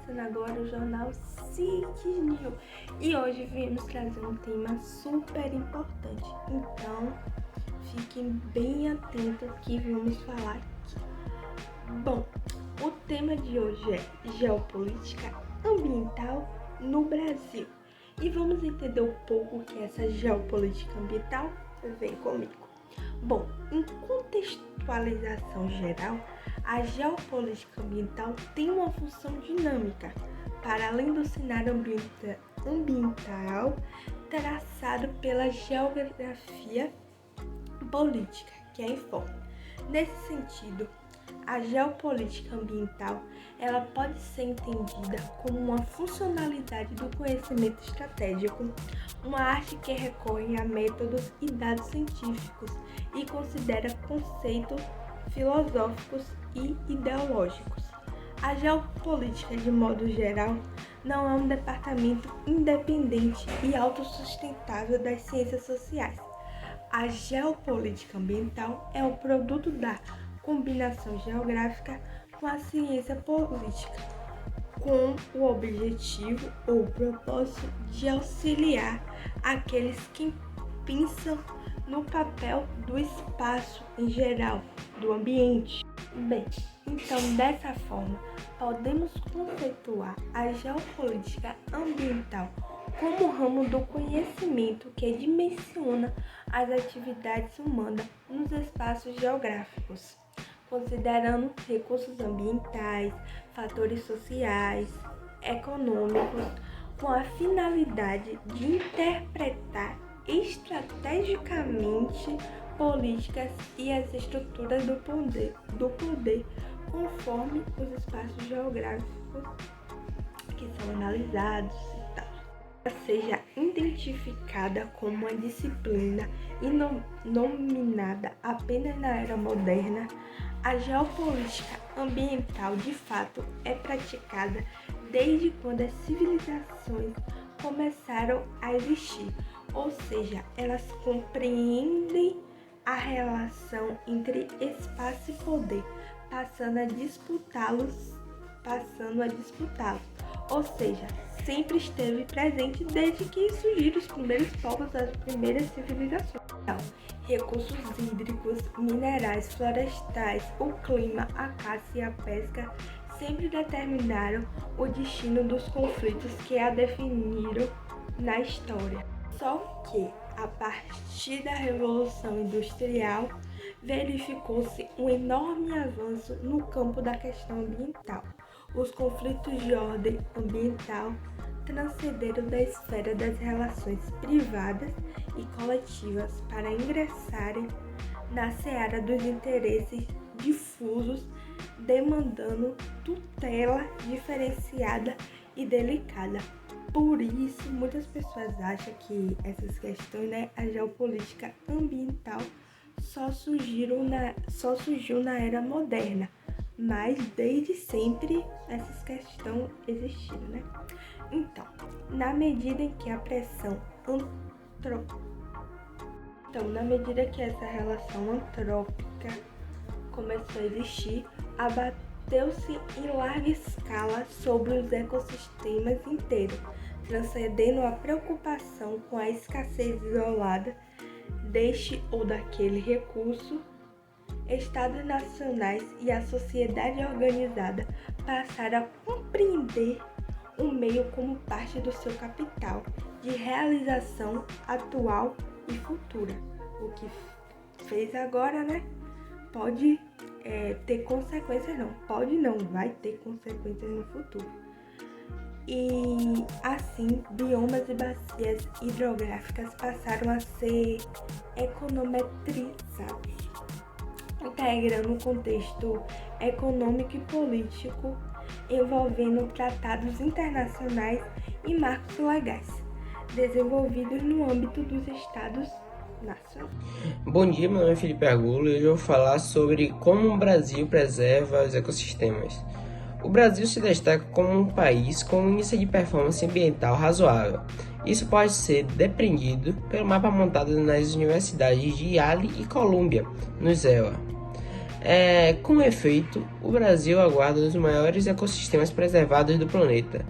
começando agora o jornal SIC News e hoje viemos trazer um tema super importante, então fiquem bem atentos que vamos falar aqui. Bom, o tema de hoje é geopolítica ambiental no Brasil e vamos entender um pouco o que é essa geopolítica ambiental? Vem comigo. Bom, em contextualização geral, a geopolítica ambiental tem uma função dinâmica, para além do cenário ambiental traçado pela geografia política, que é informe. Nesse sentido, a geopolítica ambiental ela pode ser entendida como uma funcionalidade do conhecimento estratégico, uma arte que recorre a métodos e dados científicos e considera conceitos filosóficos e ideológicos. A geopolítica, de modo geral, não é um departamento independente e autossustentável das ciências sociais. A geopolítica ambiental é o produto da combinação geográfica com a ciência política, com o objetivo ou propósito de auxiliar aqueles que pensam no papel do espaço em geral, do ambiente. Bem, então dessa forma, podemos conceituar a geopolítica ambiental como ramo do conhecimento que dimensiona as atividades humanas nos espaços geográficos, considerando recursos ambientais, fatores sociais, econômicos, com a finalidade de interpretar estrategicamente políticas e as estruturas do poder conforme os espaços geográficos que são analisados e tal. Seja identificada como uma disciplina e nominada apenas na era moderna, a geopolítica ambiental de fato é praticada desde quando as civilizações começaram a existir, ou seja, elas compreendem a relação entre espaço e poder, passando a disputá-los, ou seja, sempre esteve presente desde que surgiram os primeiros povos, as primeiras civilizações. Então, recursos hídricos, minerais, florestais, o clima, a caça e a pesca sempre determinaram o destino dos conflitos que a definiram na história. Só que, a partir da Revolução Industrial, verificou-se um enorme avanço no campo da questão ambiental. Os conflitos de ordem ambiental transcenderam da esfera das relações privadas e coletivas para ingressarem na seara dos interesses difusos, demandando tutela diferenciada e delicada. Por isso, muitas pessoas acham que essas questões, a geopolítica ambiental só surgiu na era moderna, mas desde sempre essas questões existiram, Então, na medida que essa relação antrópica começou a existir, abateu-se em larga escala sobre os ecossistemas inteiros, transcendendo a preocupação com a escassez isolada deste ou daquele recurso. Estados nacionais e a sociedade organizada passaram a compreender o meio como parte do seu capital de realização atual e futura. O que fez agora, pode ter consequências, vai ter consequências no futuro. E assim, biomas e bacias hidrográficas passaram a ser econometrizados, integrando o contexto econômico e político, envolvendo tratados internacionais e marcos legais, desenvolvidos no âmbito dos Estados-nação. Bom dia, meu nome é Felipe Argulo e hoje eu vou falar sobre como o Brasil preserva os ecossistemas. O Brasil se destaca como um país com um índice de performance ambiental razoável. Isso pode ser depreendido pelo mapa montado nas universidades de Yale e Columbia, no ZEA. Com efeito, o Brasil aguarda um dos maiores ecossistemas preservados do planeta,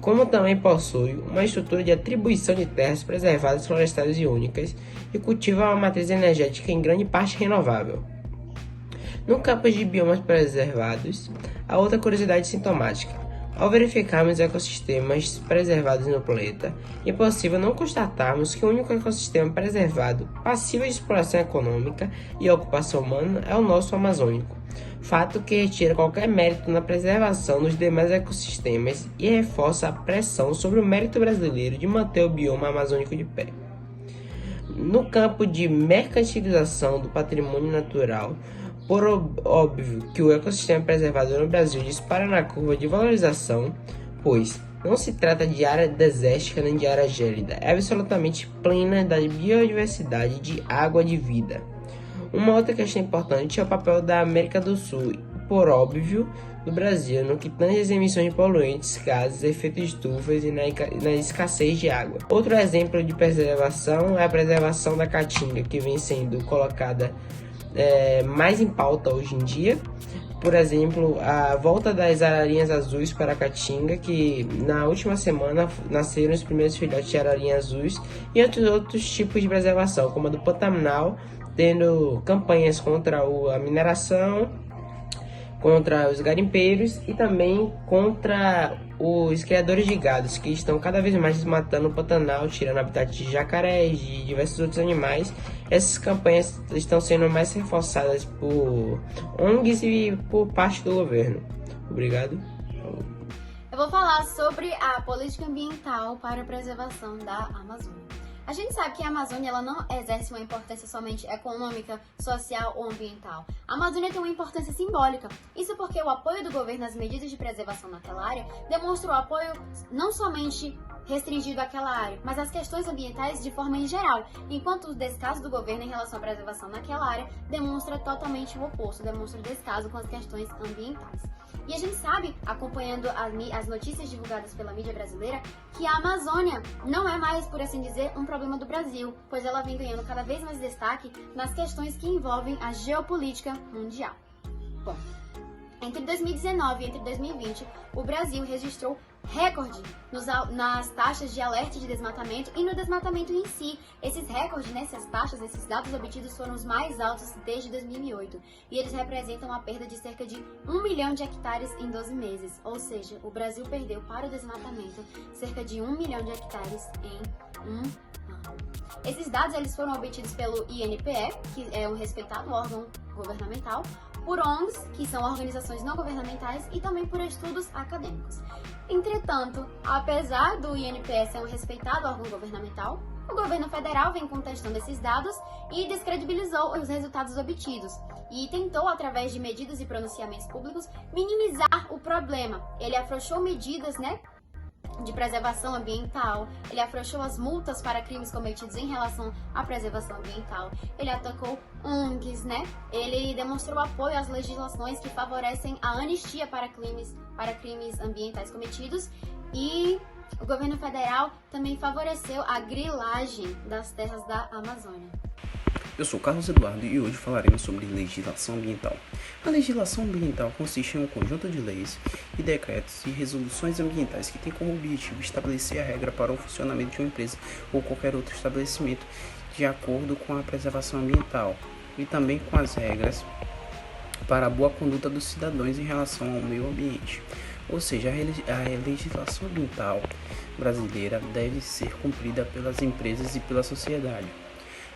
como também possui uma estrutura de atribuição de terras preservadas florestais e únicas e cultiva uma matriz energética em grande parte renovável. No campo de biomas preservados, há outra curiosidade sintomática. Ao verificarmos ecossistemas preservados no planeta, é possível não constatarmos que o único ecossistema preservado passível de exploração econômica e ocupação humana é o nosso amazônico, fato que retira qualquer mérito na preservação dos demais ecossistemas e reforça a pressão sobre o mérito brasileiro de manter o bioma amazônico de pé. No campo de mercantilização do patrimônio natural, por óbvio que o ecossistema preservado no Brasil dispara na curva de valorização, pois não se trata de área desértica nem de área gélida, é absolutamente plena da biodiversidade de água de vida. Uma outra questão importante é o papel da América do Sul, por óbvio, do Brasil, no que tange as emissões de poluentes, gases, efeitos de estufas e na escassez de água. Outro exemplo de preservação é a preservação da caatinga, que vem sendo colocada mais em pauta hoje em dia. Por exemplo, a volta das ararinhas azuis para a caatinga, que na última semana nasceram os primeiros filhotes de ararinhas azuis, e outros tipos de preservação, como a do Pantanal, tendo campanhas contra a mineração, contra os garimpeiros e também contra os criadores de gados, que estão cada vez mais desmatando o Pantanal, tirando habitat de jacarés, de diversos outros animais. Essas campanhas estão sendo mais reforçadas por ONGs e por parte do governo. Obrigado. Eu vou falar sobre a política ambiental para a preservação da Amazônia. A gente sabe que a Amazônia ela não exerce uma importância somente econômica, social ou ambiental. A Amazônia tem uma importância simbólica. Isso porque o apoio do governo às medidas de preservação naquela área demonstra o apoio não somente restringido àquela área, mas às questões ambientais de forma em geral, enquanto o descaso do governo em relação à preservação naquela área demonstra totalmente o oposto, demonstra descaso com as questões ambientais. E a gente sabe, acompanhando as notícias divulgadas pela mídia brasileira, que a Amazônia não é mais, por assim dizer, um problema do Brasil, pois ela vem ganhando cada vez mais destaque nas questões que envolvem a geopolítica mundial. Bom, entre 2019 e entre 2020, o Brasil registrou recorde nas taxas de alerta de desmatamento e no desmatamento em si. Esses recordes, essas taxas, esses dados obtidos foram os mais altos desde 2008 e eles representam a perda de cerca de 1 milhão de hectares em 12 meses, ou seja, o Brasil perdeu para o desmatamento cerca de 1 milhão de hectares em um ano. Esses dados eles foram obtidos pelo INPE, que é um respeitado órgão governamental, por ONGs, que são organizações não governamentais, e também por estudos acadêmicos. Entretanto, apesar do INPE ser um respeitado órgão governamental, o governo federal vem contestando esses dados e descredibilizou os resultados obtidos e tentou, através de medidas e pronunciamentos públicos, minimizar o problema. Ele afrouxou medidas, de preservação ambiental, ele afrouxou as multas para crimes cometidos em relação à preservação ambiental, ele atacou ONGs, ele demonstrou apoio às legislações que favorecem a anistia para crimes ambientais cometidos e o governo federal também favoreceu a grilagem das terras da Amazônia. Eu sou Carlos Eduardo e hoje falaremos sobre legislação ambiental. A legislação ambiental consiste em um conjunto de leis e decretos e resoluções ambientais que tem como objetivo estabelecer a regra para o funcionamento de uma empresa ou qualquer outro estabelecimento de acordo com a preservação ambiental e também com as regras para a boa conduta dos cidadãos em relação ao meio ambiente. Ou seja, a legislação ambiental brasileira deve ser cumprida pelas empresas e pela sociedade.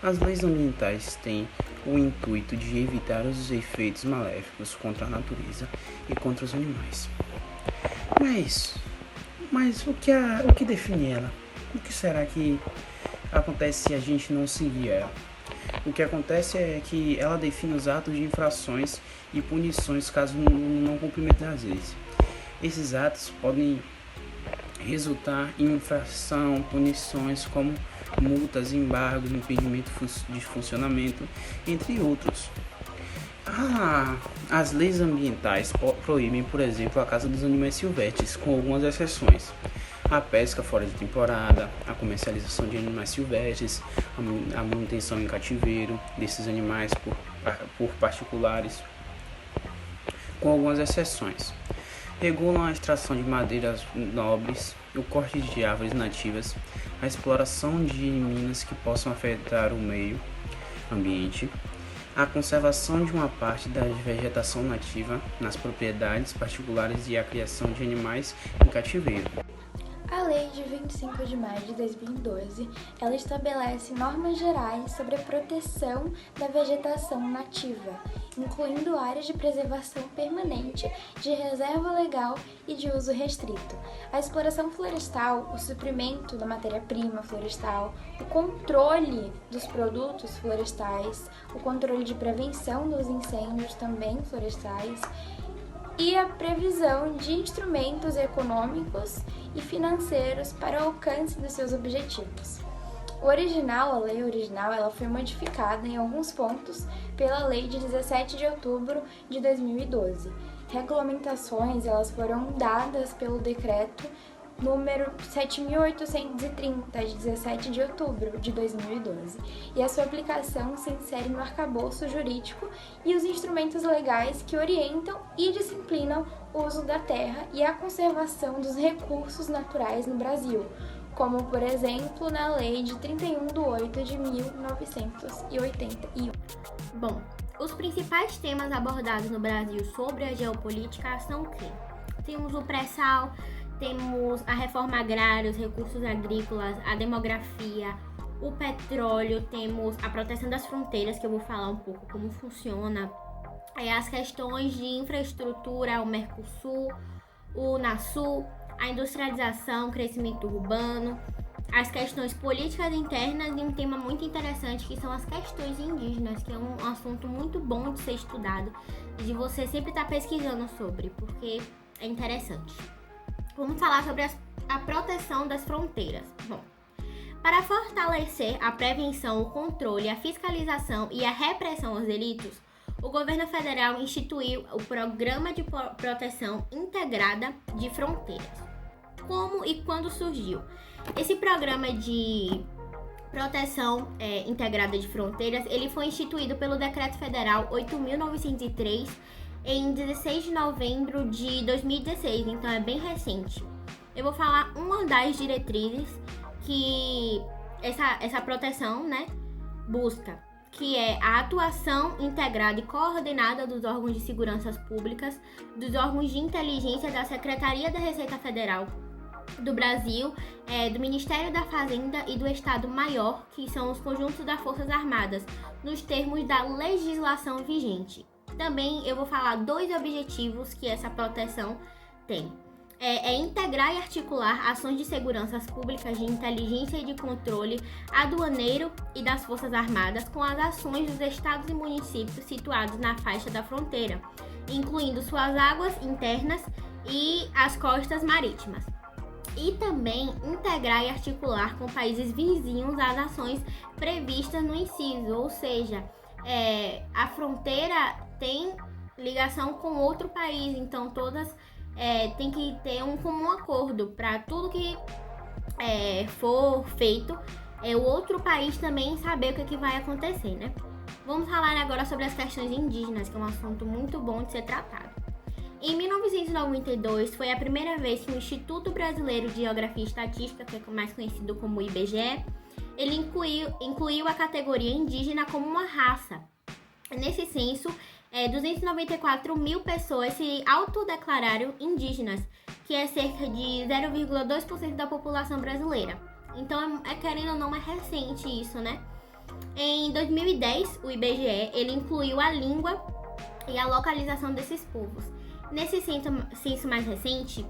As leis ambientais têm o intuito de evitar os efeitos maléficos contra a natureza e contra os animais. Mas o que define ela? O que será que acontece se a gente não seguir ela? O que acontece é que ela define os atos de infrações e punições caso não cumprimento das leis. Esses atos podem resultar em infração, punições como multas, embargos, impedimento de funcionamento, entre outros. As leis ambientais proíbem, por exemplo, a caça dos animais silvestres, com algumas exceções. A pesca fora de temporada, a comercialização de animais silvestres, a manutenção em cativeiro desses animais por particulares, com algumas exceções. Regulam a extração de madeiras nobres, o corte de árvores nativas, a exploração de minas que possam afetar o meio ambiente, a conservação de uma parte da vegetação nativa nas propriedades particulares e a criação de animais em cativeiro. A Lei de 25 de maio de 2012, ela estabelece normas gerais sobre a proteção da vegetação nativa, incluindo áreas de preservação permanente, de reserva legal e de uso restrito. A exploração florestal, o suprimento da matéria-prima florestal, o controle dos produtos florestais, o controle de prevenção dos incêndios também florestais, e a previsão de instrumentos econômicos e financeiros para o alcance dos seus objetivos. A lei original, ela foi modificada em alguns pontos pela Lei de 17 de outubro de 2012. Regulamentações, elas foram dadas pelo decreto número 7.830, de 17 de outubro de 2012, e a sua aplicação se insere no arcabouço jurídico e os instrumentos legais que orientam e disciplinam o uso da terra e a conservação dos recursos naturais no Brasil, como, por exemplo, na Lei de 31 de 8 de 1981. Bom, os principais temas abordados no Brasil sobre a geopolítica são que temos o pré-sal, temos a reforma agrária, os recursos agrícolas, a demografia, o petróleo, temos a proteção das fronteiras, que eu vou falar um pouco como funciona, as questões de infraestrutura, o Mercosul, o Unasul, a industrialização, o crescimento urbano, as questões políticas internas e um tema muito interessante que são as questões indígenas, que é um assunto muito bom de ser estudado e de você sempre estar pesquisando sobre, porque é interessante. Vamos falar sobre a proteção das fronteiras. Bom, para fortalecer a prevenção, o controle, a fiscalização e a repressão aos delitos, o governo federal instituiu o Programa de Proteção Integrada de Fronteiras. Como e quando surgiu? Esse programa de proteção integrada de fronteiras, ele foi instituído pelo Decreto Federal 8.903 em 16 de novembro de 2016, então é bem recente. Eu vou falar uma das diretrizes que essa proteção, busca, que é a atuação integrada e coordenada dos órgãos de segurança públicas, dos órgãos de inteligência da Secretaria da Receita Federal do Brasil, do Ministério da Fazenda e do Estado-Maior, que são os conjuntos das Forças Armadas, nos termos da legislação vigente. Também eu vou falar 2 objetivos que essa proteção tem. É integrar e articular ações de segurança públicas, de inteligência e de controle aduaneiro e das Forças Armadas com as ações dos estados e municípios situados na faixa da fronteira, incluindo suas águas internas e as costas marítimas. E também integrar e articular com países vizinhos as ações previstas no inciso, ou seja, a fronteira tem ligação com outro país, então todas tem que ter um comum acordo para tudo que for feito, o outro país também saber o que vai acontecer, né? Vamos falar agora sobre as questões indígenas, que é um assunto muito bom de ser tratado. Em 1992, foi a primeira vez que o Instituto Brasileiro de Geografia e Estatística, que é mais conhecido como IBGE, ele incluiu a categoria indígena como uma raça. Nesse censo, 294 mil pessoas se autodeclararam indígenas, que é cerca de 0,2% da população brasileira. Então, querendo ou não, é recente isso, né? Em 2010, o IBGE ele incluiu a língua e a localização desses povos. Nesse censo mais recente,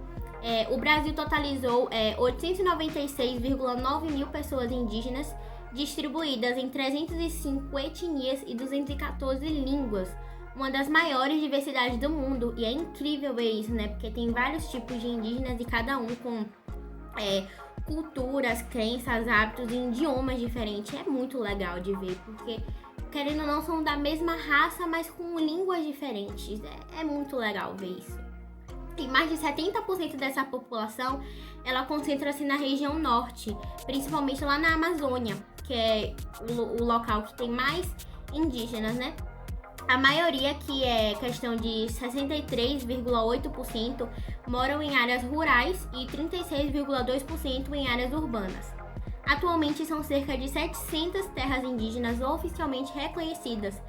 o Brasil totalizou 896,9 mil pessoas indígenas, distribuídas em 305 etnias e 214 línguas, uma das maiores diversidades do mundo. E é incrível ver isso, né? Porque tem vários tipos de indígenas e cada um com culturas, crenças, hábitos e idiomas diferentes. É muito legal de ver, porque, querendo ou não, são da mesma raça, mas com línguas diferentes. É muito legal ver isso. E mais de 70% dessa população, ela concentra-se na região norte, principalmente lá na Amazônia, que é o local que tem mais indígenas, né? A maioria, que é questão de 63,8%, moram em áreas rurais e 36,2% em áreas urbanas. Atualmente são cerca de 700 terras indígenas oficialmente reconhecidas,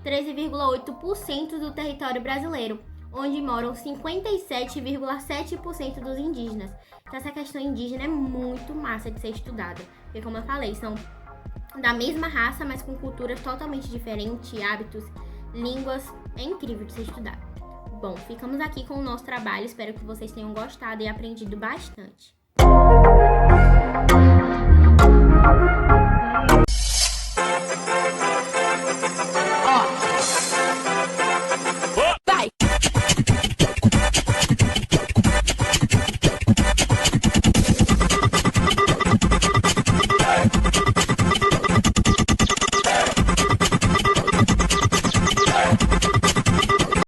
13,8% do território brasileiro, onde moram 57,7% dos indígenas. Então essa questão indígena é muito massa de ser estudada, porque como eu falei, são da mesma raça, mas com culturas totalmente diferentes, hábitos, línguas, é incrível de ser estudado. Bom, ficamos aqui com o nosso trabalho, espero que vocês tenham gostado e aprendido bastante.